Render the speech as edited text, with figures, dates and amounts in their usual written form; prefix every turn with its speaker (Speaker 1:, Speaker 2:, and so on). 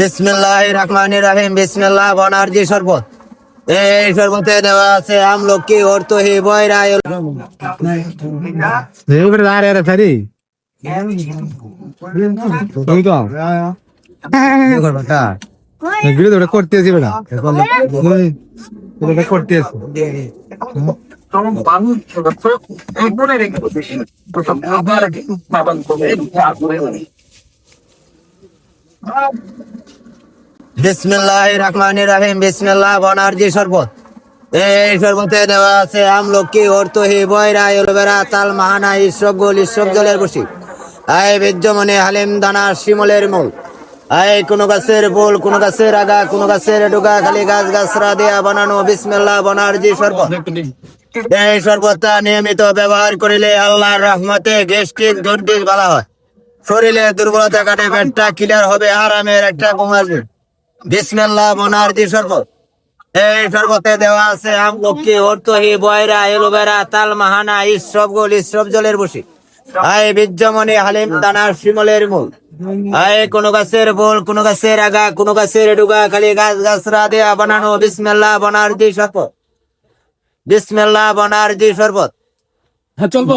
Speaker 1: বিসমিল্লাহির রহমানির রহিম। বিসমিল্লাহ বনার্জি শরবত। এই শরবতে দেওয়া আছে আমলকি, অর্তহি, বয়রা।
Speaker 2: করতেছি বেটা করতেছি
Speaker 1: বিসমিল্লাহির রহমানির রহিম। বিসমিল্লাহ বনার্জি শরবত। এই শরবতে দেওয়া আছে আমলকি, অর্তহি, বয়রা, এলোভেরা, তাল, মাহানা, ইসবগুল, ইসব জলের বসি, আয় বীর্যমণি, হালিম দানা, শিমলের মূল, আয় কোন গাছের ফুল, কোন গাছের আগা, কোন গাছের ডুগা, খালি গাছ গাছরা দিয়া বানানো বিসমিল্লাহ বনার্জি শরবত। এই শরবতটা নিয়মিত ব্যবহার করিলে আল্লাহর রহমতে গ্যাস্ট্রিক জন্ডিস ভালো হয়, শরীরে দুর্বলতা কাটে, পেটটা ক্লিয়ার হবে, আরামের একটা ঘুম আসবে। বিসমিল্লাহ বনার্জি শরবত। এই শরবতে দেওয়া আছে আমলকি, অর্তহি, বয়রা, এলোভেরা, তাল, মাহানা, ইসবগুল, ইসব জলের বসি, আয় বীর্যমণি, হালিম দানা, শিমলের মূল, আয় কোন গাছের ফুল, কোন গাছের আগা, কোন গাছের ডুগা, খালি গাছ গাছরা দিয়া বানানো বিসমিল্লাহ বনার্জি শরবত। বিসমিল্লাহ বনার্জি শরবত।
Speaker 2: চলবো